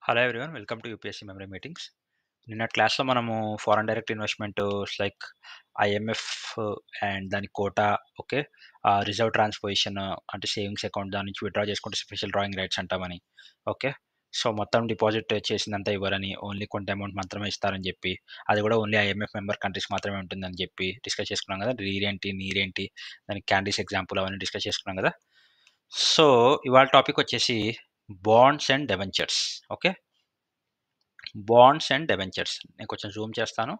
Hello everyone, welcome to UPSC memory meetings. నిన్న క్లాస్లో మనము foreign direct investment like IMF and దాని quota, okay, reserve transposition అంటే savings account దాని నుంచి విత్డ్రా చేసుకుంటే స్పెషల్ డ్రాయింగ్ రైట్స్ అంటామని, ఓకే. సో మొత్తం డిపాజిట్ చేసిందంతా ఇవ్వరని, ఓన్లీ కొంత అమౌంట్ మాత్రమే ఇస్తారని చెప్పి, అది కూడా ఓన్లీ ఐఎంఎఫ్ మెంబర్ కంట్రీస్ మాత్రమే ఉంటుందని చెప్పి డిస్కస్ చేసుకున్నాం కదా. నీరేంటి దానికి క్యాండీస్ ఎగ్జాంపుల్ అవన్నీ డిస్కస్ చేసుకున్నాం కదా. సో ఇవాళ టాపిక్ వచ్చేసి bonds and debentures. Okay, bonds and debentures నేను కొంచెం జూమ్ చేస్తాను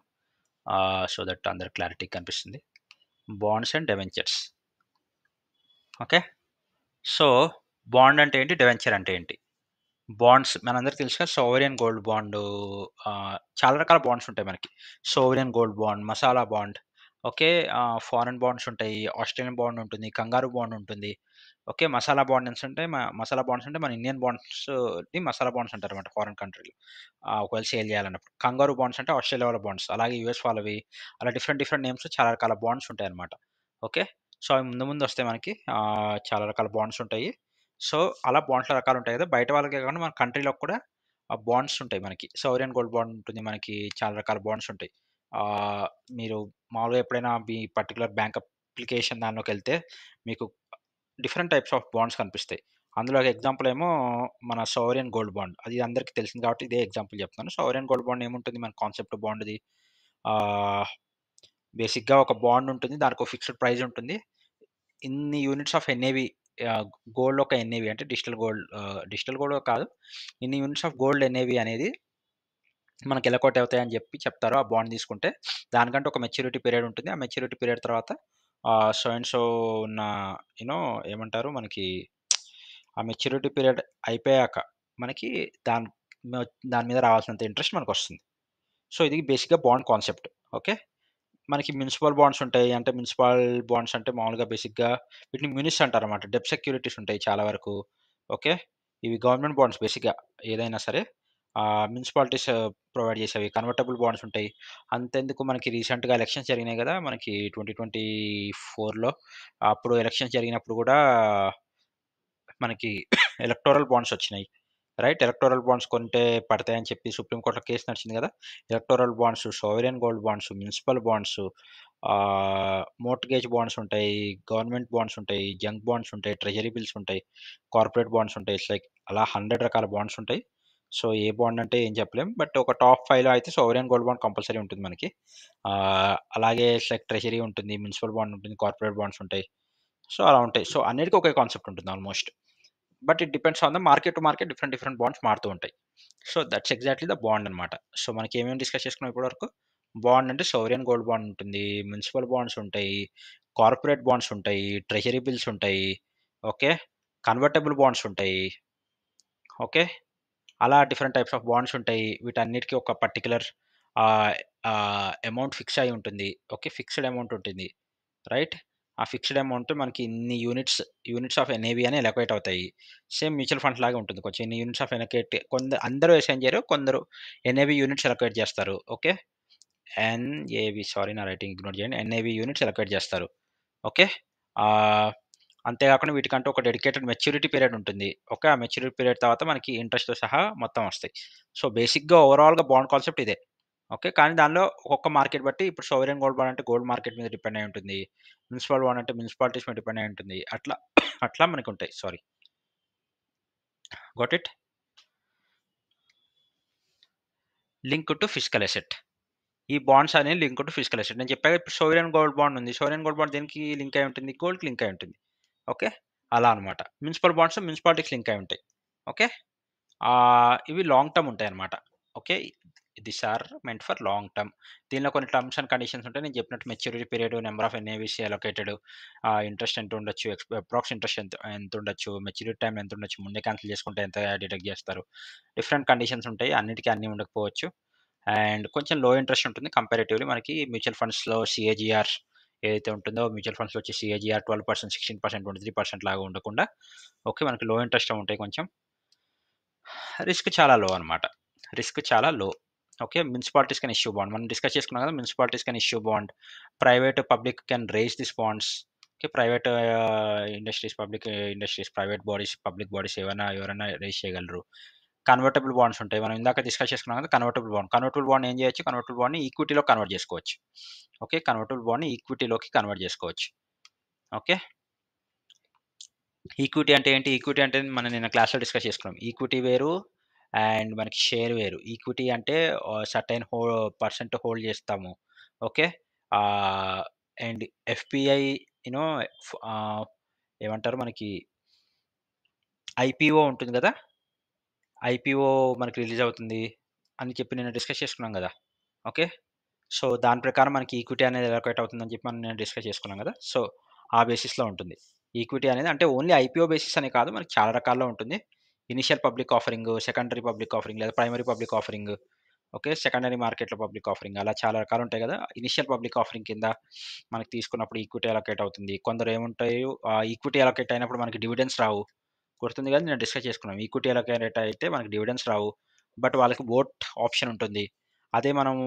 సో దట్ అందరు క్లారిటీ కనిపిస్తుంది. Bonds and debentures. Okay, so bond అంటే ఏంటి, డెబెంచర్ అంటే ఏంటి? బాండ్స్ మనందరికీ తెలుసు కదా, సోవరియన్ గోల్డ్ బాండ్. చాలా రకాల బాండ్స్ ఉంటాయి మనకి. Sovereign gold bond, masala bond, okay. Foreign bonds ఉంటాయి, ఆస్ట్రేలియన్ బాండ్ ఉంటుంది, కంగారు బాండ్ ఉంటుంది. ఓకే, మసాలా బాండ్స్ అంటే మసాలా బాండ్స్ అంటే మన ఇండియన్ బాండ్స్ని మసాలా బాండ్స్ అంటారు అనమాట ఫారెన్ కంట్రీలో. ఒకవేళ సేల్ చేయాలన్నప్పుడు కంగారు బాండ్స్ అంటే ఆస్ట్రేలియా వాళ్ళ బాండ్స్, అలాగే యూఎస్ వాళ్ళవి, అలా డిఫరెంట్ డిఫరెంట్ నేమ్స్ చాలా రకాల బాండ్స్ ఉంటాయి అనమాట. ఓకే, సో అవి ముందు ముందు వస్తే మనకి చాలా రకాల బాండ్స్ ఉంటాయి. సో అలా బాండ్స్‌లో రకాలు ఉంటాయి కదా. బయట వాళ్ళకే కాకుండా మన కంట్రీలో కూడా బాండ్స్ ఉంటాయి మనకి. సోవరియన్ గోల్డ్ బాండ్ ఉంటుంది మనకి. చాలా రకాల బాండ్స్ ఉంటాయి. ఆహ్, మీరు మామూలుగా ఎప్పుడైనా మీ పర్టిక్యులర్ బ్యాంక్ అప్లికేషన్ దానిలోకెళ్తే మీకు డిఫరెంట్ టైప్స్ ఆఫ్ బాండ్స్ కనిపిస్తాయి. అందులో ఒక ఎగ్జాంపుల్ ఏమో మన సోవరియన్ గోల్డ్ బాండ్. అది అందరికీ తెలిసింది కాబట్టి ఇదే ఎగ్జాంపుల్ చెప్తున్నాను. సోవరియన్ గోల్డ్ బాండ్ ఏముంటుంది, మన కాన్సెప్ట్ బాండ్‌ది. ఆహ్, బేసిక్‌గా ఒక బాండ్ ఉంటుంది. దానికో ఫిక్స్డ్ ప్రైస్ ఉంటుంది. ఇన్ని యూనిట్స్ ఆఫ్ ఎన్ఏవి, ఆహ్, గోల్డ్ ఒక ఎన్ఏవి అంటే డిజిటల్ గోల్డ్ కాదు. ఇన్ని యూనిట్స్ ఆఫ్ గోల్డ్ ఎన్ఏవి అనేది మనకి ఎలకోట్ అవుతాయని చెప్పి చెప్తారు ఆ బాండ్ తీసుకుంటే. దానికంటే ఒక మెచ్యూరిటీ పీరియడ్ ఉంటుంది. ఆ మెచ్యూరిటీ పీరియడ్ తర్వాత సో అండ్ సో ఉన్న యూనో ఏమంటారు మనకి, ఆ మెచ్యూరిటీ పీరియడ్ అయిపోయాక మనకి దాని దాని మీద రావాల్సినంత ఇంట్రెస్ట్ మనకొస్తుంది. సో ఇది బేసిక్‌గా బాండ్ కాన్సెప్ట్. ఓకే, మనకి మునిసిపల్ బాండ్స్ ఉంటాయి. అంటే మునిసిపల్ బాండ్స్ అంటే మామూలుగా బేసిక్‌గా వీటిని మునిస్ అంటారన్నమాట. డెబ్ట్ సెక్యూరిటీస్ ఉంటాయి చాలా వరకు. ఓకే, ఇవి గవర్నమెంట్ బాండ్స్ బేసిక్‌గా ఏదైనా సరే. మునిసిపాలిటీస్ ప్రొవైడ్ చేసేవి కన్వర్టబుల్ బాండ్స్ ఉంటాయి. అంతెందుకు మనకి రీసెంట్‌గా ఎలక్షన్స్ జరిగినాయి గదా, మనకి 2024లో. అప్పుడు ఎలక్షన్స్ జరిగినప్పుడు గూడా మనకి ఎలక్టోరల్ బాండ్స్ వచ్చినాయి. రైట్, ఎలక్టోరల్ బాండ్స్ కొంటే పడతాయని చెప్పి సుప్రీం కోర్ట్‌లో కేస్ నడిచింది గదా. Electoral bonds, sovereign gold bonds, municipal bonds, mortgage bonds ఉంటాయి, గవర్నమెంట్ బాండ్స్ ఉంటాయి, జంక్ బాండ్స్ ఉంటాయి, ట్రెజరీ బిల్స్ ఉంటాయి, కార్పొరేట్ బాండ్స్ ఉంటాయి. ఇట్స్ లైక్ అలా 100 రకాల బాండ్స్ ఉంటాయి. సో ఏ బాండ్ అంటే ఏం చెప్పలేం. బట్ ఒక టాప్ 5లో అయితే సోవరియన్ గోల్డ్ బాండ్ కంపల్సరీ ఉంటుంది మనకి. అలాగే ఇట్స్ లైక్ ట్రెజరీ ఉంటుంది, మునిసిపల్ బాండ్ ఉంటుంది, కార్పొరేట్ బాండ్స్ ఉంటాయి. సో అలా ఉంటాయి. సో అన్నిటికి ఒకే కాన్సెప్ట్ ఉంటుంది almost. But it depends on the market to market, different different bonds మారుతూ ఉంటాయి. So that's exactly the bond అనమాట. సో మనకి ఏమేమి డిస్కస్ చేసుకున్నాం ఇప్పటివరకు? బాండ్ అంటే సోవరియన్ గోల్డ్ బాండ్ ఉంటుంది, మునిసిపల్ బాండ్స్ ఉంటాయి, కార్పొరేట్ బాండ్స్ ఉంటాయి, ట్రెజరీ బిల్స్ ఉంటాయి. ఓకే, కన్వర్టబుల్ బాండ్స్ ఉంటాయి. ఓకే, అలా డిఫరెంట్ టైప్స్ ఆఫ్ బాండ్స్ ఉంటాయి. వీటన్నిటికి ఒక పర్టిక్యులర్ ఆహ్, అమౌంట్ ఫిక్స్ అయ్యి ఉంటుంది. ఓకే, ఫిక్స్డ్ అమౌంట్ ఉంటుంది. రైట్, ఆ ఫిక్స్డ్ అమౌంట్ మనకి ఇన్ని యూనిట్స్ ఆఫ్ ఎన్ఏవి అని ఎలొకేట్ అవుతాయి. సేమ్ మ్యూచువల్ ఫండ్స్ లాగా ఉంటుంది. కొంచెం ఇన్ని యూనిట్స్ ఆఫ్ ఎలొకేట్ అందరూ అసైన్ చేయరు. కొందరు ఎన్ఏవి యూనిట్స్ ఎలొకేట్ చేస్తారు. ఓకే, ఎన్ఏవి, సారీ నా రైటింగ్ ఇగ్నోర్ చేయండి. ఎన్ఏవి యూనిట్స్ ఎలొకేట్ చేస్తారు. ఓకే, ఆహ్, అంతేకాకుండా వీటికంటూ ఒక డెడికేటెడ్ మెచ్యూరిటీ పీరియడ్ ఉంటుంది. ఓకే, ఆ మెచ్యూరిటీ పీరియడ్ తర్వాత మనకి ఇంట్రెస్ట్‌తో సహా మొత్తం వస్తాయి. సో బేసిక్‌గా ఓవరాల్‌గా బాండ్ కాన్సెప్ట్ ఇదే. ఓకే, కానీ దానిలో ఒక్కొక్క మార్కెట్ బట్టి ఇప్పుడు సోవరెన్ గోల్డ్ బాండ్ అంటే గోల్డ్ మార్కెట్ మీద డిపెండ్ అయ్యి ఉంటుంది. మునిసిపల్ బాండ్ అంటే మునిసిపాలిటీస్ మీద డిపెండ్ అయ్యి ఉంటుంది. అట్లా అట్లా మనకుంటాయి. Sorry. Got it? Link to physical asset. ఈ బాండ్స్ అనేవి లింక్ టు ఫిజికల్ అసెట్. నేను చెప్పాగా ఇప్పుడు సోవరెన్ గోల్డ్ బాండ్ ఉంది. సోవరెన్ గోల్డ్ బాండ్ దేనికి లింక్ అయ్యి ఉంటుంది? గోల్డ్‌కి లింక్ అయ్యి ఉంటుంది. ఓకే, అలా అన్నమాట. మునిసిపల్ బాండ్స్ మునిసిపాలిటీకి లింక్ అయ్యి ఉంటాయి. ఓకే, ఇవి లాంగ్ టర్మ్ ఉంటాయన్నమాట. Okay, these are meant for long term. దీనిలో కొన్ని టర్మ్స్ అండ్ కండిషన్స్ ఉంటాయి. నేను చెప్పినట్టు maturity period, number of NAVs allocated, interest ఎంత ఉండొచ్చు, అప్రాక్స్ ఇంట్రెస్ట్ ఎంత ఉండొచ్చు, మెచ్యూరిటీ టైమ్ ఎంత ఉండొచ్చు, ముందే క్యాన్సిల్ చేసుకుంటే ఎంత డిడక్ట్ చేస్తారు. డిఫరెంట్ కండిషన్స్ ఉంటాయి. అన్నిటికి అన్నీ ఉండకపోవచ్చు. అండ్ కొంచెం లో ఇంట్రెస్ట్ ఉంటుంది కంపారిటివ్‌లీ. మనకి మ్యూచువల్ ఫండ్స్‌లో సీఏజీఆర్ ఏదైతే ఉంటుందో, మ్యూచువల్ ఫండ్స్‌లో వచ్చి సీఏజీఆర్ 12%, 16%, 23% లాగా ఉండకుండా ఓకే, మనకి లో ఇంట్రెస్ట్‌లో ఉంటాయి కొంచెం. రిస్క్ చాలా లో అనమాట. రిస్క్ చాలా low. Okay, municipalities can issue bond. మనం డిస్కస్ చేసుకున్నాం కదా, municipalities can issue bond. Private public can raise this bonds. Okay, private industries, public industries, private bodies, public bodies ఎవరైనా రైజ్ చేయగలరు. కన్వర్టబుల్ బాండ్స్ ఉంటాయి. మనం ఇందాక డిస్కస్ చేసుకున్నాం కదా కన్వర్టబుల్ బాండ్. కన్వర్టబుల్ బాండ్ ఏం చేయొచ్చు? కన్వర్టబుల్ బాండ్‌ని ఈక్విటీలో కన్వర్ట్ చేసుకోవచ్చు. ఓకే. కన్వర్టబుల్ బాండ్‌ని ఈక్విటీలోకి కన్వర్ట్ చేసుకోవచ్చు. ఓకే. ఈక్విటీ అంటే ఏంటి? ఈక్విటీ అంటే మనం నిన్న క్లాస్‌లో డిస్కస్ చేసుకున్నాం. ఈక్విటీ వేరు అండ్ మనకి షేర్ వేరు. ఈక్విటీ అంటే సర్టెన్ పర్సెంట్ హోల్డ్ చేస్తాము. ఓకే. ఆహ్, అండ్ ఎఫ్‌పిఐ యూ నో ఆహ్, ఏమంటారు మనకి ఐపీఓ ఉంటుంది గదా! ఐపీఓ మనకి రిలీజ్ అవుతుంది అని చెప్పి నిన్న డిస్కస్ చేసుకున్నాం గదా! ఓకే. సో, దాని ప్రకారం మనకి ఈక్విటీ అనేది అలొకేట్ అవుతుందని చెప్పి మనం నిన్న డిస్కస్ చేసుకున్నాం గదా! సో, ఆ బేసిస్‌లో ఉంటుంది. ఈక్విటీ అనేది అంటే ఓన్లీ ఐపీఓ బేసిస్ అనే కాదు. మనకి చాలా రకాల్లో ఉంటుంది. Initial public offering, secondary public offering లేదా primary public offering. Okay. Secondary మార్కెట్‌లో పబ్లిక్ ఆఫరింగ్ అలా చాలా రకాలుంటాయి గదా! ఇనీషియల్ పబ్లిక్ ఆఫరింగ్ కింద మనకి తీసుకున్నప్పుడు ఈక్విటీ అలొకేట్ అవుతుంది. కొందరేముంటాయి ఈక్విటీ అలొకేట్ అయినప్పుడు మనకి డివిడెండ్స్ రావు. గుర్తుంది గదా! నిన్న డిస్కస్ చేసుకున్నాం. ఈక్విటీ అలొకేట్ అయితే మనకి డివిడెండ్స్ రావు. బట్ వాళ్ళకి వోట్ ఆప్షన్ ఉంటుంది. అదే మనము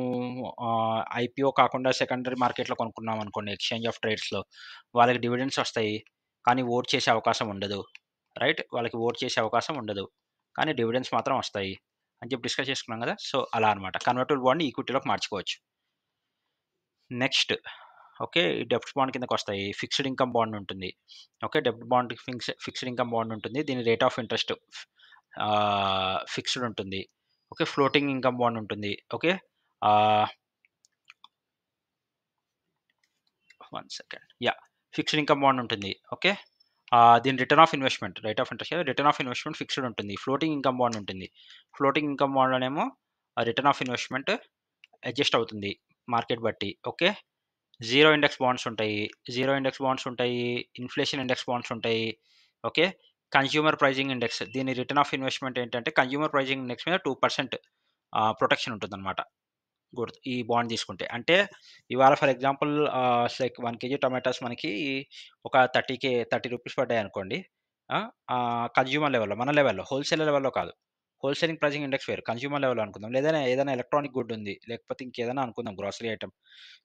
ఐపీఓ కాకుండా సెకండరీ మార్కెట్‌లో కొనుక్కున్నామనుకోండి ఎక్స్‌చేంజ్ ఆఫ్ ట్రేడ్స్‌లో వాళ్ళకి డివిడెండ్స్ వస్తాయి. కానీ ఓట్ చేసే అవకాశం ఉండదు. రైట్? వాళ్ళకి ఓట్ చేసే అవకాశం ఉండదు. కానీ డివిడెండ్స్ మాత్రం వస్తాయి. అని చెప్పి డిస్కస్ చేసుకున్నాం గదా! సో, అలా అన్నమాట. కన్వర్టబుల్ బాండ్‌ని ఈక్విటీలోకి మార్చుకోవచ్చు. Next okay. ఈ డెబ్ట్ బాండ్ కిందకొస్తాయి. ఫిక్స్డ్ ఇన్‌కమ్ బాండ్ ఉంటుంది. ఓకే. డెబ్ట్ బాండ్ ఫిక్స్డ్ ఇన్‌కమ్ బాండ్ ఉంటుంది. దీని రేట్ ఆఫ్ ఇంట్రెస్ట్ ఫిక్స్డ్ ఉంటుంది. ఓకే. ఫ్లోటింగ్ ఇన్‌కమ్ బాండ్ ఉంటుంది. Okay. Ah, 1 second. Yeah! Fixed income bond ఉంటుంది. ఓకే. దీని return of investment rate of interest return of investment fixed ఉంటుంది. Floating income bond ఉంటుంది. Floating income బాండ్‌లోనేమో return of investment adjust అవుతుంది market బట్టి. Okay. Zero index bonds ఉంటాయి. Zero index bonds ఉంటాయి. Inflation index bonds ఉంటాయి. Okay. Consumer pricing index దీని return of investment ఏంటంటే కన్స్యూమర్ ప్రైజింగ్ ఇండెక్స్ మీద 2% ప్రొటెక్షన్ ఉంటుందన్నమాట. ఈ బాండ్ తీసుకుంటే. అంటే ఇవాళ for example like 1 KG tomatoes మనకి ఒక 30 రూపీస్ పడ్డాయనుకోండి. ఆ! కన్స్యూమర్ లెవెల్‌లో మన లెవెల్‌లో హోల్‌సేల్ లెవెల్‌లో కాదు. హోల్‌సేలింగ్ ప్రైజింగ్ ఇండెక్స్ వేరు. కన్స్యూమర్ లెవెల్‌లో అనుకుందాం. ఏదైనా ఎలక్ట్రానిక్ గుడ్ ఉంది. లేకపోతే ఇంకేదైనా అనుకుందాం గ్రోసరీ ఐటెమ్.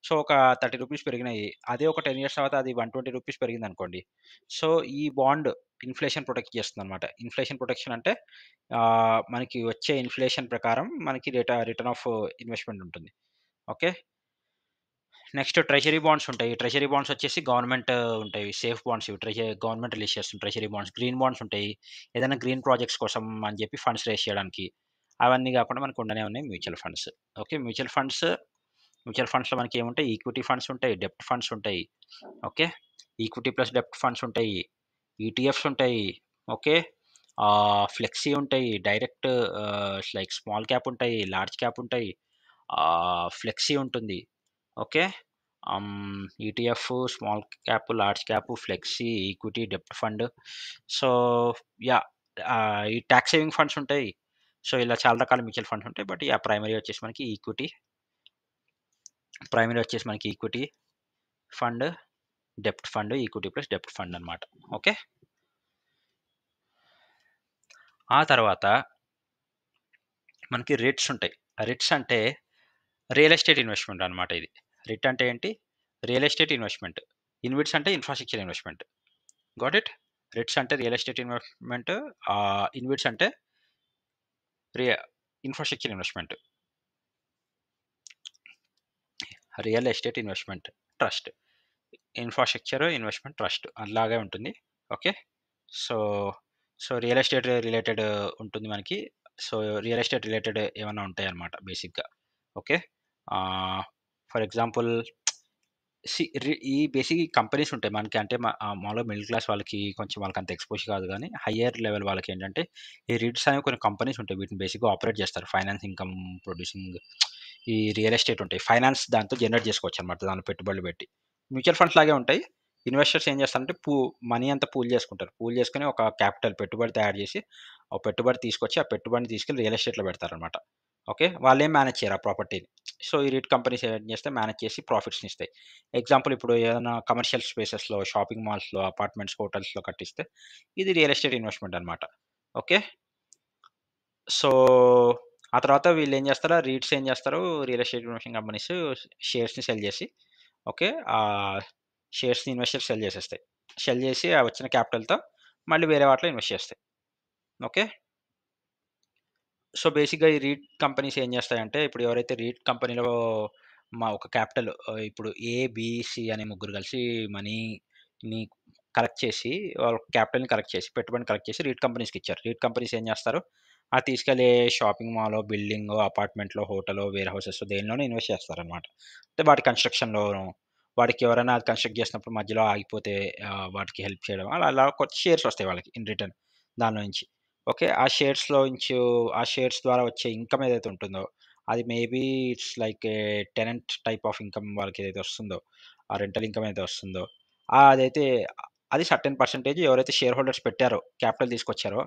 సో, ఒక 30 రూపీస్ పెరిగినాయి. అదే ఒక 10 ఇయర్స్ తర్వాత అది 120 రూపీస్ పెరిగిందనుకోండి. సో, ఈ బాండ్ ఇన్‌ఫ్లేషన్ ప్రొటెక్ట్ చేస్తుందన్నమాట. ఇన్‌ఫ్లేషన్ ప్రొటెక్షన్ అంటే మనకి వచ్చే ఇన్‌ఫ్లేషన్ ప్రకారం మనకి రిటర్న్ ఆఫ్ ఇన్వెస్ట్‌మెంట్ ఉంటుంది. ఓకే. నెక్స్ట్ ట్రెజరీ బాండ్స్ ఉంటాయి. ట్రెజరీ బాండ్స్ వచ్చేసి గవర్నమెంట్ ఉంటాయి. సేఫ్ బాండ్స్ ఇవి గవర్నమెంట్ రిలీజ్ చేస్తుంది ట్రెజరీ బాండ్స్. గ్రీన్ బాండ్స్ ఉంటాయి. ఏదైనా గ్రీన్ ప్రాజెక్ట్స్ కోసం అని చెప్పి ఫండ్స్ రైజ్ చేయడానికి. అవన్నీ కాకుండా మనకు ఉండనే ఉన్నాయి మ్యూచువల్ ఫండ్స్. ఓకే. మ్యూచువల్ ఫండ్స్‌లో మనకేముంటాయి ఈక్విటీ ఫండ్స్ ఉంటాయి. డెబ్ట్ ఫండ్స్ ఉంటాయి. ఓకే. ఈక్విటీ ప్లస్ డెబ్ట్ ఫండ్స్ ఉంటాయి. ఈటీఎఫ్స్ ఉంటాయి. ఓకే. ఫ్లెక్సీ ఉంటాయి. డైరెక్ట్ లైక్ స్మాల్ క్యాప్ ఉంటాయి. లార్జ్ క్యాప్ ఉంటాయి. ఫ్లెక్సీ ఉంటుంది. Okay. ETF, small cap, large cap, flexi, equity, డెబ్ట్ ఫండ్. So, yeah! ఈ టాక్స్ సేవింగ్ ఫండ్స్ ఉంటాయి. సో, ఇలా చాలా రకాల మ్యూచువల్ ఫండ్స్ ఉంటాయి. But yeah! ప్రైమరీ వచ్చేసి మనకి ఈక్విటీ ఫండ్, డెబ్ట్ ఫండ్, ఈక్విటీ ప్లస్ డెబ్ట్ ఫండ్ అన్నమాట. ఓకే. ఆ తర్వాత మనకి రిట్స్ ఉంటాయి. రిట్స్ అంటే రియల్ ఎస్టేట్ ఇన్వెస్ట్‌మెంట్ అన్నమాట ఇది. రిట్ అంటే ఏంటి? Real estate investment. ఇన్విట్స్ అంటే infrastructure investment. Got it? REITs అంటే రియల్ ఎస్టేట్ ఇన్వెస్ట్‌మెంట్. ఇన్విట్స్ అంటే real infrastructure investment. Real estate investment trust. Infrastructure investment trust అలాగే ఉంటుంది. Okay. So, real estate related ఉంటుంది మనకి. సో, రియల్ ఎస్టేట్ రిలేటెడ్ ఏమన్నా ఉంటాయన్నమాట బేసిక్‌గా. ఓకే. ఆహ్, ఫర్ ఎగ్జాంపుల్ ఈ బేసిక్ కంపెనీస్ ఉంటాయి. మనకి అంటే మామూలుగా మిడిల్ క్లాస్ వాళ్ళకి కొంచెం వాళ్ళకంత ఎక్స్‌పోజ్ కాదు గానీ, హయ్యర్ లెవెల్ వాళ్ళకేంటంటే, ఈ రిట్స్ అనేవి కొన్ని కంపెనీస్ ఉంటాయి. వీటిని బేసిక్‌గా ఆపరేట్ చేస్తారు. ఫైనాన్స్ ఇన్‌కమ్ ప్రొడ్యూసింగ్ ఈ రియల్ ఎస్టేట్ ఉంటాయి. ఫైనాన్స్ దాంతో జనరేట్ చేసుకోవచ్చనమాట. దాంట్లో పెట్టుబడులు పెట్టి. మ్యూచువల్ ఫండ్స్ లాగే ఉంటాయి. ఇన్వెస్టర్స్ ఏం చేస్తారంటే మనీ అంతా పూల్ చేసుకుంటారు. పూల్ చేసుకొని ఒక క్యాపిటల్ పెట్టుబడి తయారు చేసి, ఒక పెట్టుబడి తీసుకొచ్చి, ఆ పెట్టుబడిని తీసుకెళ్ళి రియల్ ఎస్టేట్‌లో పెడతారనమాట. ఓకే. వాళ్ళేం మేనేజ్ చేయరు ఆ ప్రాపర్టీని. సో, ఈ రిట్ కంపెనీస్ ఏం చేస్తాయి మేనేజ్ చేసి ప్రాఫిట్స్‌నిస్తాయి. ఎగ్జాంపుల్ ఇప్పుడు ఏదైనా కమర్షియల్ స్పేసెస్‌లో, షాపింగ్ మాల్స్‌లో, అపార్ట్మెంట్స్, హోటల్స్‌లో కట్టిస్తే ఇది రియల్ ఎస్టేట్ ఇన్వెస్ట్‌మెంట్ అనమాట. ఓకే. సో, ఆ తర్వాత వీళ్ళేం చేస్తారు, రీట్స్ ఏం చేస్తారు, రియల్ ఎస్టేట్ ఇన్వెస్టింగ్ కంపెనీస్ షేర్స్‌ని సెల్ చేసి ఓకే. షేర్స్‌ని ఇన్వెస్టర్స్ సెల్ చేసేస్తాయి. సెల్ చేసి ఆ వచ్చిన క్యాపిటల్‌తో మళ్ళీ వేరే వాటిలో ఇన్వెస్ట్ చేస్తాయి. ఓకే. సో, బేసిక్‌గా ఈ రీట్ కంపెనీస్ ఏం చేస్తాయంటే, ఇప్పుడు ఎవరైతే రీట్ కంపెనీలో ఒక క్యాపిటల్ ఇప్పుడు ఏ, బి, సి అనే ముగ్గురు కలిసి మనీని కలెక్ట్ చేసి, వాళ్ళ క్యాపిటల్‌ని కలెక్ట్ చేసి, పెట్టుబడిని కలెక్ట్ చేసి రీట్ కంపెనీస్‌కిచ్చారు. రీట్ కంపెనీస్ ఏం చేస్తారు, అది తీసుకెళ్ళి షాపింగ్ మాలో, బిల్డింగో, అపార్ట్మెంట్‌లో, హోటలో, వేర్ హౌసెసో దేనిలోనో ఇన్వెస్ట్ చేస్తారనమాట. అంటే వాటి కన్‌స్ట్రక్షన్‌లోనో, వాడికి ఎవరైనా అది కన్‌స్ట్రక్ట్ చేసినప్పుడు మధ్యలో ఆగిపోతే వాటికి హెల్ప్ చేయడం అలా అలా కొత్త షేర్స్ వస్తాయి వాళ్ళకి ఇన్ రిటర్న్ దానిలో నుంచి. ఓకే. ఆ షేర్స్ ద్వారా వచ్చే ఇన్‌కమ్ ఏదైతే ఉంటుందో, అది maybe it's like a tenant type of income వాళ్ళకేదైతే వస్తుందో, ఆ రెంటల్ ఇన్‌కమ్ ఏదైతే వస్తుందో, అదైతే అది సర్టెన్ పర్సెంటేజ్ ఎవరైతే షేర్ హోల్డర్స్ పెట్టారో, క్యాపిటల్ తీసుకొచ్చారో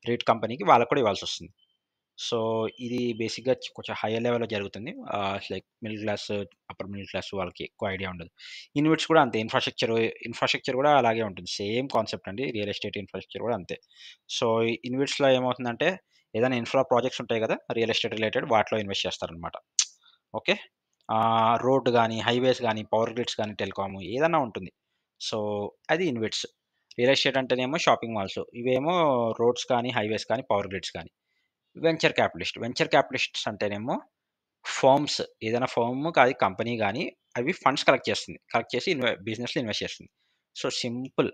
రీట్ కంపెనీకి వాళ్ళకి కూడా ఇవ్వాల్సొస్తుంది. సో, ఇది బేసిక్‌గా కొంచెం హైయర్ లెవెల్‌లో జరుగుతుంది. Like middle class, upper middle class వాళ్ళకి ఎక్కువ ఐడియా ఉండదు. ఇన్విట్స్ కూడా అంతే. ఇన్‌ఫ్రాస్ట్రక్చర్ కూడా అలాగే ఉంటుంది. సేమ్ కాన్సెప్ట్ అండి. రియల్ ఎస్టేట్ ఇన్‌ఫ్రాస్ట్రక్చర్ కూడా అంతే. సో, ఇన్విట్స్‌లో ఏమవుతుందంటే ఏదైనా ఇన్‌ఫ్రా ప్రాజెక్ట్స్ ఉంటాయి గదా! రియల్ ఎస్టేట్ రిలేటెడ్ వాటిలో ఇన్వెస్ట్ చేస్తారనమాట. ఓకే. రోడ్ గాని, హైవేస్ గాని, పవర్ గ్రిడ్స్ గాని, టెలికాము ఏదన్నా ఉంటుంది. సో, అది ఇన్విట్స్. రియల్ ఎస్టేట్ అంటేనేమో షాపింగ్ మాల్స్. ఇవేమో రోడ్స్ కానీ, హైవేస్ కానీ, పవర్ గ్రిడ్స్ కానీ. వెంచర్ క్యాపిటలిస్ట్స్ అంటేనేమో ఫర్మ్స్ ఏదైనా ఫర్మ్ కాదు కంపెనీ గాని అవి ఫండ్స్ కలెక్ట్ చేస్తుంది. కలెక్ట్ చేసి బిజినెస్‌లో ఇన్వెస్ట్ చేస్తుంది. సో, సింపుల్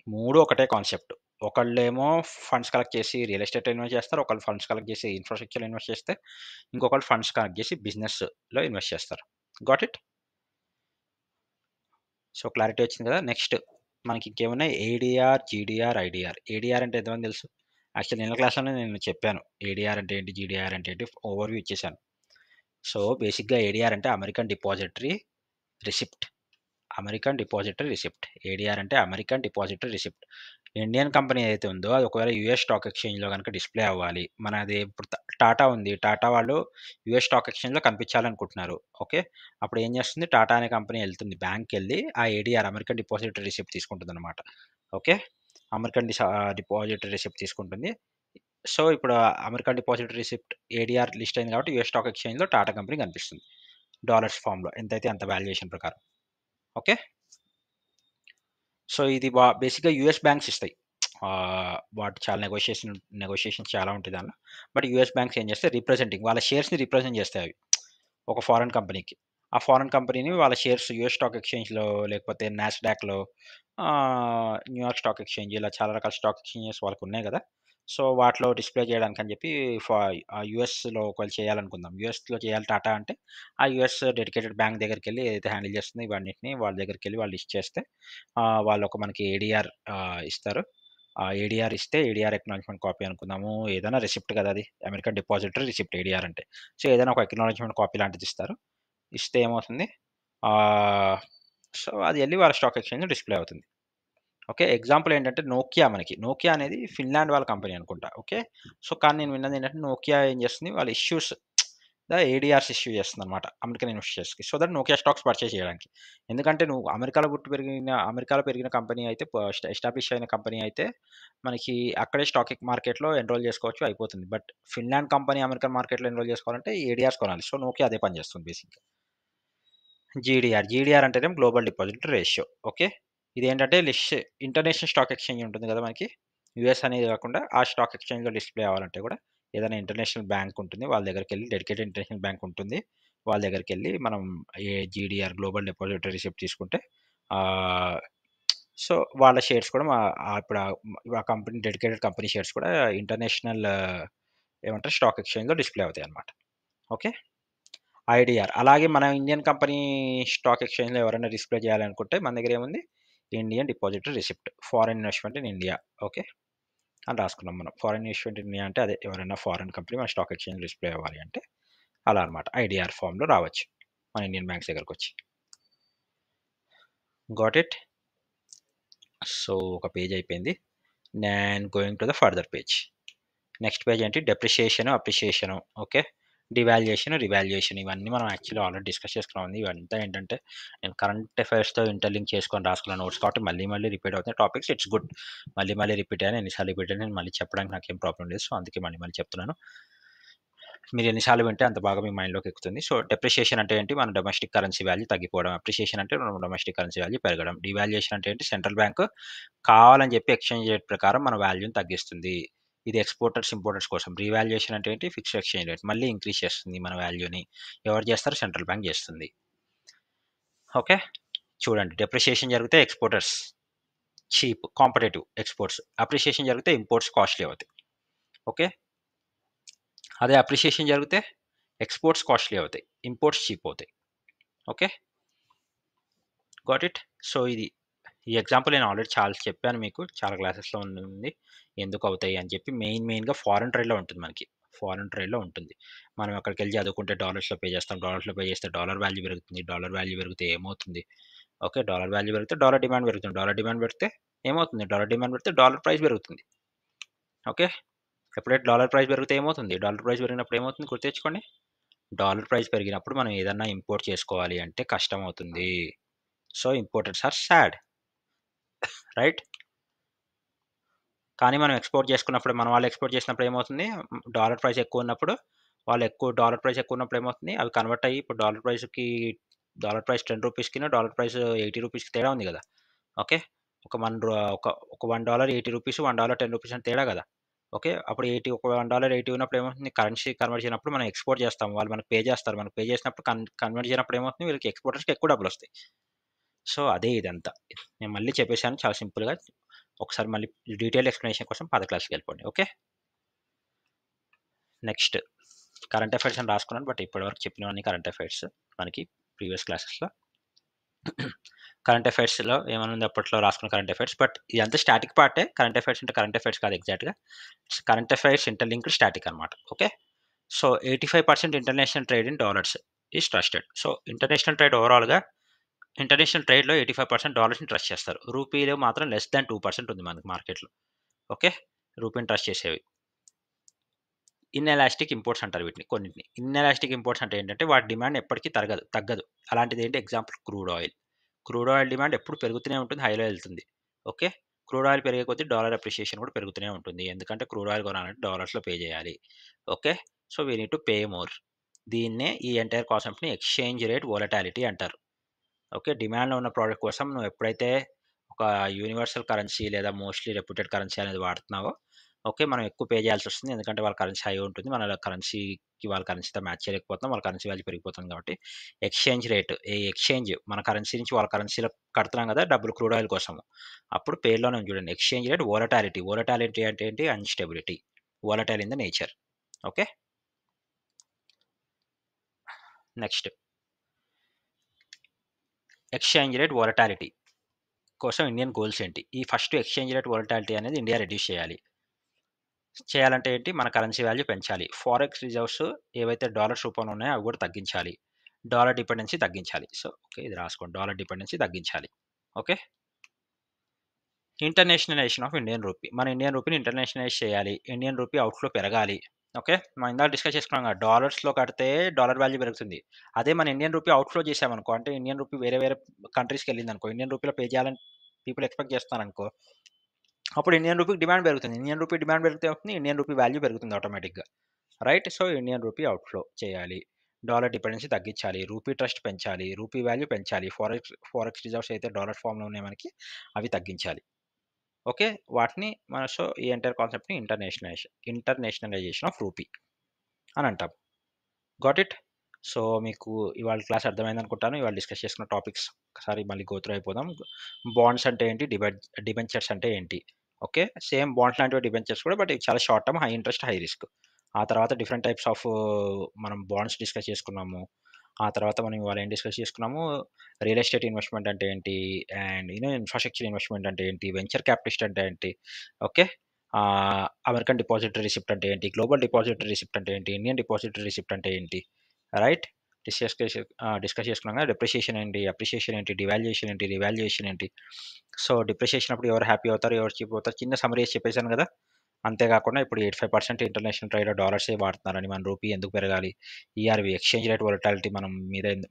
3 ఒకటే కాన్సెప్ట్. ఒకళ్ళేమో ఫండ్స్ కలెక్ట్ చేసి రియల్ ఎస్టేట్‌లో ఇన్వెస్ట్ చేస్తారు. ఒకళ్ళు ఫండ్స్ కలెక్ట్ చేసి ఇన్‌ఫ్రాస్ట్రక్చర్‌లో ఇన్వెస్ట్ చేస్తే, ఇంకొకళ్ళు ఫండ్స్ కలెక్ట్ చేసి బిజినెస్‌లో ఇన్వెస్ట్ చేస్తారు. Got it? సో, క్లారిటీ వచ్చింది కదా! నెక్స్ట్ మనకి ఇంకేమున్నాయి ఏడీఆర్, జీడీఆర్, ఐడీఆర్. ఏడీఆర్ అంటే ఎంతమందికి తెలుసు? యాక్చువల్లీ నిన్న క్లాస్‌లోనే నేను చెప్పాను. ఏడీఆర్ అంటే ఏంటి? జీడీఆర్ అంటే ఏంటి? ఓవర్‌వ్యూ ఇచ్చేసాను. సో, బేసిక్‌గా ఏడీఆర్ అంటే American depositary receipt. American depositary receipt. ADR అంటే American depositary receipt. Indian company ఏదైతే ఉందో అది ఒకవేళ యూఎస్ స్టాక్ ఎక్స్‌చేంజ్‌లో గనుక డిస్‌ప్లే అవ్వాలి. మనది ఇప్పుడు టాటా ఉంది. టాటా వాళ్ళు యూఎస్ స్టాక్ ఎక్స్‌చేంజ్‌లో కనిపించాలనుకుంటున్నారు. ఓకే. అప్పుడు ఏం చేస్తుంది టాటా అనే కంపెనీ ఎళ్తుంది. బ్యాంక్‌కెళ్ళి ఆ ఏడీఆర్ అమెరికన్ డిపాజిటరీ రిసిప్ట్ తీసుకుంటుందన్నమాట. ఓకే. డిపాజిటరీ రిసిప్ట్ తీసుకుంటుంది. సో, ఇప్పుడు American depositary receipt ADR list అయింది కాబట్టి యూఎస్ స్టాక్ ఎక్స్‌చేంజ్‌లో టాటా కంపెనీ కనిపిస్తుంది. డాలర్స్ ఫార్మ్‌లో ఎంతైతే అంత వాల్యుయేషన్ ప్రకారం. ఓకే. సో, ఇది బేసిక్‌గా యూఎస్ బ్యాంక్స్ ఇస్తాయి. వాటి చాలా నెగోషియేషన్స్ చాలా ఉంటాయి దాంట్లో. బట్ యూఎస్ బ్యాంక్స్ ఏం చేస్తాయి రిప్రజెంటింగ్ వాళ్ళ షేర్స్‌ని రిప్రజెంట్ చేస్తాయి అవి. ఒక ఫారెన్ కంపెనీకి. ఆ ఫారెన్ కంపెనీని వాళ్ళ షేర్స్ యూఎస్ స్టాక్ ఎక్స్‌చేంజ్‌లో లేకపోతే నాస్డాక్‌లో న్యూయార్క్ స్టాక్ ఎక్స్‌చేంజ్ ఇలా చాలా రకాల స్టాక్ ఎక్స్‌చేంజెస్ వాళ్ళకున్నాయి గదా! సో, వాటిలో డిస్‌ప్లే చేయడానికని చెప్పి ఫా యూఎస్‌లో ఒకవేళ చేయాలనుకుందాం. యూఎస్‌లో చేయాలి టాటా అంటే, ఆ యూఎస్ డెడికేటెడ్ బ్యాంక్ దగ్గరికెళ్ళి ఏదైతే హ్యాండిల్ చేస్తుందో ఇవన్నిటిని వాళ్ళ దగ్గరికెళ్ళి వాళ్ళు లిస్ట్ చేస్తే వాళ్ళొక మనకి ఏడీఆర్ ఇస్తారు. ఆ ఏడీఆర్ ఇస్తే ఏడీఆర్ ఎక్నాలెడ్జ్‌మెంట్ కాపీ అనుకుందాము. ఏదైనా రిసిప్ట్ కదా అది. అమెరికన్ డిపాజిటరీ రిసిప్ట్ ఏడీఆర్ అంటే. సో, ఏదైనా ఒక ఎక్నాలెడ్జ్‌మెంట్ కాపీ లాంటిది ఇస్తారు. ఇస్తే ఏమవుతుంది ఆహ్, సో, అది ఎళ్లి వాళ్ళ స్టాక్ ఎక్స్‌చేంజ్‌లో డిస్‌ప్లే అవుతుంది. ఓకే. ఎగ్జాంపుల్ ఏంటంటే నోకియా అనేది ఫిన్లాండ్ వాళ్ళ కంపెనీ అనుకుంటా. ఓకే. సో, కానీ నేను విన్నదేంటంటే నోకియా ఏం చేస్తుంది వాళ్ళ ఏడీఆర్స్ ఇష్యూ చేస్తుందన్నమాట అమెరికన్ ఇన్వెస్టర్స్‌కి. So that Nokia stocks purchase చేయడానికి. ఎందుకంటే నువ్వు అమెరికాలో పెరిగిన కంపెనీ అయితే ఎస్టాబ్లిష్ అయిన కంపెనీ అయితే మనకి అక్కడే మార్కెట్‌లో ఎన్రోల్ చేసుకోవచ్చు అయిపోతుంది. బట్ ఫిన్లాండ్ కంపెనీ అమెరికన్ మార్కెట్‌లో ఎన్రోల్ చేసుకోవాలంటే ఏడీఆర్స్ కొనాలి. సో, నోకియా అదే పని చేస్తుంది బేసిక్‌గా. జీడీఆర్ అంటేనేమో గ్లోబల్ డిపాజిట్ రేషియో. ఓకే. ఇదేంటంటే ఇంటర్నేషనల్ స్టాక్ ఎక్స్‌చేంజ్ ఉంటుంది గదా! మనకి. యూఎస్ అనేది గాకుండా ఆ స్టాక్ ఎక్స్‌చేంజ్‌లో డిస్‌ప్లే అవ్వాలంటే గూడా ఏదైనా ఇంటర్నేషనల్ బ్యాంక్ ఉంటుంది. వాళ్ళ దగ్గరికెళ్లి డెడికేటెడ్ ఇంటర్నేషనల్ బ్యాంక్ ఉంటుంది. వాళ్ళ దగ్గరికెళ్లి మనం జీడీఆర్ గ్లోబల్ డిపాజిటరీ రిసిప్ట్ తీసుకుంటే ఆహ్, సో, వాళ్ళ షేర్స్ కూడా ఇప్పుడు ఆ కంపెనీ డెడికేటెడ్ కంపెనీ షేర్స్ కూడా ఇంటర్నేషనల్ ఏమంటారు స్టాక్ ఎక్స్‌చేంజ్‌లో డిస్‌ప్లే అవుతాయన్నమాట. ఓకే. అలాగే మన ఇండియన్ కంపెనీ స్టాక్ ఎక్స్‌చేంజ్‌లో ఎవరైనా డిస్‌ప్లే చేయాలనుకుంటే మన దగ్గర ఏముంది? Indian depository receipt. Foreign investment in India. Okay. అని రాసుకున్నాం మనం. ఫారెన్ ఇన్వెస్ట్‌మెంట్ ఇన్ ఇండియా అంటే అదే ఎవరైనా ఫారెన్ కంపెనీ మన స్టాక్ ఎక్స్‌చేంజ్‌లో డిస్‌ప్లే అవ్వాలి అంటే అలా అన్నమాట. ఐడీఆర్ ఫార్మ్‌లో రావచ్చు. మన ఇండియన్ బ్యాంక్స్ దగ్గరకొచ్చి. Got it? సో, ఒక పేజ్ అయిపోయింది. నేను going to the further page. Next page ఏంటి అప్రిషియేషను. ఓకే. రివాల్యుయేషన్ ఇవన్నీ మనం యాక్చువల్లీ ఆల్రెడీ డిస్కస్ చేసుకున్నామండి. ఇవంతా ఏంటంటే నేను కరెంట్ అఫైర్స్‌తో ఇంటర్లింక్ చేసుకొని రాసుకున్న నోట్స్ కాబట్టి మళ్ళీ రిపీట్ అవుతున్నాయి టాపిక్స్. It's good. మళ్ళీ రిపీట్ అయ్యాను. ఎన్ని సార్లు రిపీట్ అయ్యాను నేను మళ్ళీ చెప్పడానికి నాకేం ప్రాబ్లమ్ లేదు. సో, అందుకే మళ్ళీ చెప్తున్నాను. మీరు ఎన్ని సార్లు వింటే అంత బాగా మీ మైండ్‌లోకి ఎక్కుతుంది. సో, డెప్రిషియేషన్ అంటే ఏంటి? మన డొమెస్టిక్ కరెన్సీ వాల్యూ తగ్గిపోవడం. అప్రిషియేషన్ అంటే మన డొమెస్టిక్ కరెన్సీ వాల్యూ పెరగడం. డివాల్యుయేషన్ అంటే ఏంటి? సెంట్రల్ బ్యాంక్ కావాలని చెప్పి ఎక్స్‌చేంజ్ రేట్ ప్రకారం మన వాల్యూని తగ్గిస్తుంది. ఇది ఎక్స్‌పోర్టర్స్, ఇంపోర్టర్స్ కోసం. రీవాల్యుయేషన్ అంటే ఏంటి? Fixed exchange rate. మళ్ళీ ఇంక్రీజ్ చేస్తుంది మన వాల్యూని. ఎవరు చేస్తారు? సెంట్రల్ బ్యాంక్ చేస్తుంది. ఓకే. చూడండి, డెప్రిసియేషన్ జరిగితే exporters cheap, competitive exports. Appreciation జరిగితే ఇంపోర్ట్స్ కాస్ట్‌లీ అవుతాయి. ఓకే. అదే అప్రిసియేషన్ జరిగితే ఎక్స్‌పోర్ట్స్ కాస్ట్‌లీ అవుతాయి. ఇంపోర్ట్స్ చీప్ అవుతాయి. ఓకే. Got it? సో, ఈ ఎగ్జాంపుల్ నేను ఆల్రెడీ చాలా చెప్పాను మీకు. చాలా క్లాసెస్‌లో ఉంది. ఎందుకు అవుతాయి అని చెప్పి మెయిన్‌గా ఫారెన్ ట్రేడ్‌లో ఉంటుంది మనకి. ఫారెన్ ట్రేడ్‌లో ఉంటుంది. మనం అక్కడికెళ్ళి చదువుకుంటే డాలర్స్‌లో పే చేస్తాం. డాలర్స్‌లో పే చేస్తే డాలర్ వాల్యూ పెరుగుతుంది. డాలర్ వాల్యూ పెరిగితే ఏమవుతుంది? ఓకే. డాలర్ వాల్యూ పెరిగితే డాలర్ డిమాండ్ పెరుగుతుంది. డాలర్ డిమాండ్ పెరిగితే ఏమవుతుంది? డాలర్ డిమాండ్ పెరిగితే డాలర్ ప్రైస్ పెరుగుతుంది. ఓకే. ఎప్పుడైతే డాలర్ ప్రైస్ పెరిగితే ఏమవుతుంది? డాలర్ ప్రైస్ పెరిగినప్పుడు ఏమవుతుంది? గుర్తుతెచ్చుకోండి. డాలర్ ప్రైస్ పెరిగినప్పుడు మనం ఏదన్నా ఇంపోర్ట్ చేసుకోవాలి అంటే కష్టమవుతుంది. So, importers are sad. Right? కానీ మనం ఎక్స్‌పోర్ట్ చేసుకున్నప్పుడు మన వాళ్ళు ఎక్స్‌పోర్ట్ చేసినప్పుడు ఏమవుతుంది? డాలర్ ప్రైస్ ఎక్కువున్నప్పుడు డాలర్ ప్రైస్ ఎక్కువున్నప్పుడు ఏమవుతుంది? అవి కన్వర్ట్ అయ్యి ఇప్పుడు డాలర్ ప్రైస్ ₹10కిను డాలర్ ప్రైస్ ₹80కి తేడా ఉంది గదా! ఓకే. ఒక వన్ రూ ఒక ఒక $1 ₹80, $1 ₹10 అని తేడా గదా! ఓకే. అప్పుడు ఒక $1 80 ఉన్నప్పుడు ఏమవుతుంది? కరెన్సీ కన్వర్ట్ చేయనప్పుడు మనం ఎక్స్‌పోర్ట్ చేస్తాం. వాళ్ళు మనకు పే చేస్తారు. మనకు పే చేసినప్పుడు కన్వర్ట్ చేయనప్పుడు ఏమవుతుంది? వీళ్ళకి ఎక్స్‌పోర్టర్స్‌కి ఎక్కువ డబ్బులొస్తాయి. సో, అదే ఇదంతా. నేను మళ్ళీ చెప్పేసాను చాలా సింపుల్‌గా. ఒకసారి మళ్ళీ డీటెయిల్డ్ ఎక్స్‌ప్లనేషన్ కోసం పాత క్లాస్‌కెళ్ళిపోండి. ఓకే. నెక్స్ట్ కరెంట్ అఫైర్స్ అని రాసుకున్నాను. బట్ ఇప్పటివరకు చెప్పినవన్నీ కరెంట్ అఫైర్స్ మనకి ప్రీవియస్ క్లాసెస్‌లో. కరెంట్ అఫైర్స్‌లో ఏమనుంది అప్పట్లో రాసుకున్న కరెంట్ అఫైర్స్. బట్ ఇదంతా స్టాటిక్ పార్టే. కరెంట్ అఫైర్స్ అంటే కరెంట్ అఫైర్స్ కాదు ఎగ్జాక్ట్‌గా. కరెంట్ అఫైర్స్ ఇంటర్‌లింక్డ్ స్టాటిక్ అనమాట. Okay. So, 85% international trade in dollars is trusted. So, international ట్రేడ్‌లో 85% డాలర్స్‌ని ట్రస్ట్ చేస్తారు. రూపీలో మాత్రం లెస్ థాన్ 2% ఉంది మనకి మార్కెట్‌లో. ఓకే. రూపీని ట్రస్ట్ చేసేవి. ఇన్‌ఎలాస్టిక్ ఇంపోర్ట్స్ అంటారు వీటిని కొన్నిటిని. ఇన్‌ఎలాస్టిక్ ఇంపోర్ట్స్ అంటే ఏంటంటే వాటి డిమాండ్ ఎప్పటికీ తగ్గదు. అలాంటిదేంటి example crude oil. Crude oil demand ఎప్పుడు పెరుగుతూనే ఉంటుంది. హైలో ఎళ్తుంది. ఓకే. క్రూడ్ ఆయిల్ పెరిగే కొద్దీ డాలర్ అప్రిషియేషన్ కూడా పెరుగుతూనే ఉంటుంది. ఎందుకంటే క్రూడ్ ఆయిల్ కొనాలంటే డాలర్స్‌లో పే చేయాలి. Okay. So, we need to pay more. దీన్నే ఈ ఎంటైర్ కాన్సెప్ట్‌ని ఎక్స్‌చేంజ్ రేట్ వోలటాలిటీ అంటారు. ఓకే. డిమాండ్‌లో ఉన్న ప్రోడక్ట్ కోసం నువ్వు ఎప్పుడైతే ఒక యూనివర్సల్ కరెన్సీ లేదా మోస్ట్‌లీ రెప్యూటెడ్ కరెన్సీ అనేది వాడుతున్నావో, ఓకే. మనం ఎక్కువ పే చేయాల్సొస్తుంది. ఎందుకంటే వాళ్ళ కరెన్సీ హై ఉంటుంది. వాళ్ళ కరెన్సీతో మ్యాచ్ చేయలేకపోతున్నాం. వాళ్ళ కరెన్సీ వాల్యూ పెరిగిపోతుంది కాబట్టి ఎక్స్‌చేంజ్ రేట్ మన కరెన్సీ నుంచి వాళ్ళ కరెన్సీలో కడుతున్నాం కదా! డబ్బులు క్రూడ్ ఆయిల్ కోసము. అప్పుడు పేరులోనే ఉంది చూడండి. Exchange rate volatility. వోలటాలిటీ అంటే ఏంటి? Unstability. Volatile in the nature. Okay. Next exchange rate volatility కోసం ఇండియన్ గోల్స్ ఏంటి? ఈ ఫస్ట్ ఎక్స్‌చేంజ్ రేట్ వోలటాలిటీ అనేది ఇండియా రెడ్యూస్ చేయాలి. చేయాలంటే ఏంటి? మన కరెన్సీ వాల్యూ పెంచాలి. ఫారెక్స్ రిజర్వ్స్ ఏవైతే డాలర్స్ రూపంలో ఉన్నాయో అవి కూడా తగ్గించాలి. డాలర్ డిపెండెన్సీ తగ్గించాలి. So, okay. ఇది రాసుకోండి. డాలర్ డిపెండెన్సీ తగ్గించాలి. Okay. Internationalisation of Indian rupee. మన ఇండియన్ రూపీని ఇంటర్నేషనలైజ్ చేయాలి. ఇండియన్ రూపీ అవుట్‌ఫ్లో పెరగాలి. ఓకే. మనం ఇందాక డిస్కస్ చేసుకున్నాం కదా! డాలర్స్‌లో కడితే డాలర్ వాల్యూ పెరుగుతుంది. అదే మన ఇండియన్ రూపీ అవుట్‌ఫ్లో చేసామనుకో, అంటే ఇండియన్ రూపీ వేరే కంట్రీస్‌కెళ్ళిందనుకో, ఇండియన్ రూపీలో పే చేయాలని పీపుల్ ఎక్స్‌పెక్ట్ చేస్తున్నారనుకో, అప్పుడు ఇండియన్ రూపీకి డిమాండ్ పెరుగుతుంది. ఇండియన్ రూపీ డిమాండ్ పెరిగితే ఏమవుతుంది? ఇండియన్ రూపీ వాల్యూ పెరుగుతుంది ఆటోమేటిక్‌గా. Right. So, Indian rupee outflow చేయాలి. డాలర్ డిపెండెన్సీ తగ్గించాలి. రూపీ ట్రస్ట్ పెంచాలి. రూపీ వాల్యూ పెంచాలి. ఫారెక్స్ రిజర్వ్స్ అయితే డాలర్ ఫార్మ్‌లో ఉన్నాయి మనకి, అవి తగ్గించాలి. ఓకే. ఈ ఎంటైర్ కాన్సెప్ట్‌ని ఇంటర్నేషనలైజేషన్ ఆఫ్ రూపీ అని అంటాం. Got it? సో, మీకు ఇవాళ క్లాస్ అర్థమైందనుకుంటాను. ఇవాళ డిస్కస్ చేసుకున్న టాపిక్స్ ఒకసారి మళ్ళీ గో త్రూ అయిపోదాం. బాండ్స్ అంటే ఏంటి? డిబెంచర్స్ అంటే ఏంటి? ఓకే. సేమ్ బాండ్స్ లాంటివే డిబెంచర్స్ కూడా. బట్ ఇవి చాలా short term, high interest, high risk. ఆ తర్వాత డిఫరెంట్ టైప్స్ ఆఫ్ మనం బాండ్స్ డిస్కస్ చేసుకున్నాము. ఆ తర్వాత మనం ఇవాళ ఏం డిస్కస్ చేసుకున్నాము? రియల్ ఎస్టేట్ ఇన్వెస్ట్‌మెంట్ అంటే ఏంటి? అండ్ ఇన్‌ఫ్రాస్ట్రక్చర్ ఇన్వెస్ట్‌మెంట్ అంటే ఏంటి? వెంచర్ క్యాపిటలిస్ట్ అంటే ఏంటి? ఓకే. అమెరికన్ డిపాజిటరీ రిసిప్ట్ అంటే ఏంటి? గ్లోబల్ డిపాజిటరీ రిసిప్ట్ అంటే ఏంటి? ఇండియన్ డిపాజిటరీ రిసిప్ట్ అంటే ఏంటి? రైట్. డిస్కస్ చేసుకున్నాం కదా! డిప్రిషియేషన్ ఏంటి? అప్రిషియేషన్ ఏంటి? డివాల్యుయేషన్ ఏంటి? రివాల్యుయేషన్ ఏంటి? సో, డిప్రిషియేషన్ అప్పుడు ఎవరు హ్యాపీ అవుతారు? ఎవరు చీప్ అవుతారు? చిన్న సమ్మరీ చేసి చెప్పేసాను కదా! అంతే కాకుండా ఇప్పుడు 85% ఇంటర్నేషనల్ ట్రేడ్‌లో డాలర్సే వాడుతున్నారని, మన రూపీ ఎందుకు పెరగాలి? ఎక్స్‌చేంజ్ రేట్ వోలటాలిటీ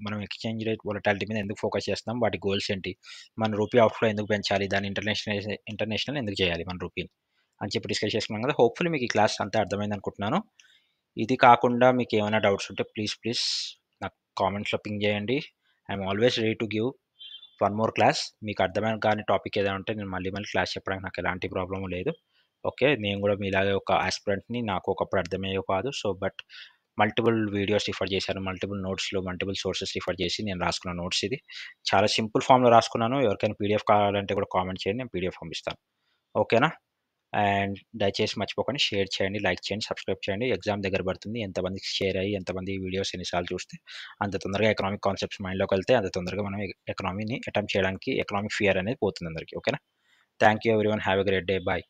మనం ఎక్స్‌చేంజ్ రేట్ వోలటాలిటీ మీద ఎందుకు ఫోకస్ చేస్తున్నాం? వాటి గోల్స్ ఏంటి? మన రూపీ అవుట్‌ఫ్లో ఎందుకు పెంచాలి? దాన్ని ఇంటర్నేషనల్ ఎందుకు చేయాలి మన రూపీని? అని చెప్పి డిస్కస్ చేసుకున్నాం కదా! హోప్‌ఫుల్లీ మీకు ఈ క్లాస్ అంతా అర్థమైందనుకుంటున్నాను. ఇది కాకుండా మీకేమైనా డౌట్స్ ఉంటే ప్లీజ్ నాకు కామెంట్స్‌లో పింగ్ చేయండి. I'm always ready to give one more class. మీకు అర్థమైన కాని టాపిక్ ఏదైనా ఉంటే నేను మళ్ళీ క్లాస్ చెప్పడానికి నాకు ఎలాంటి ప్రాబ్లమ్ లేదు. ఓకే. నేను గూడా మీలాగే ఒక యాస్పిరెంట్‌ని. నాకు ఒకప్పుడు అర్థమయ్యేవి కాదు. బట్ మల్టిపుల్ వీడియోస్ రిఫర్ చేశాను. మల్టిపుల్ నోట్స్‌లో మల్టిపుల్ సోర్సెస్ రిఫర్ చేసి నేను రాసుకున్న నోట్స్ ఇది. చాలా సింపుల్ ఫార్మ్‌లో రాసుకున్నాను. ఎవరికైనా పీడీఎఫ్ కావాలంటే కూడా కామెంట్ చేయండి. నేను పీడీఎఫ్ పంపిస్తాను. ఓకేనా? అండ్ దయచేసి మర్చిపోకండి షేర్ చేయండి, లైక్ చేయండి, సబ్స్క్రైబ్ చేయండి. ఎగ్జామ్ దగ్గర పడుతుంది. ఎంతమందికి షేర్ అయ్యి, ఎంతమంది వీడియోస్ ఎన్ని సార్లు చూస్తే అంత తొందరగా ఎకనామిక్ కాన్సెప్ట్స్ మైండ్‌లోకెళ్తే అంత తొందరగా మనం ఎకనామీని అటెంప్ట్ చేయడానికి ఎకనామిక్ ఫియర్ అనేది పోతుంది అందరికి. ఓకేనా? Thank you everyone. Have a great day. By.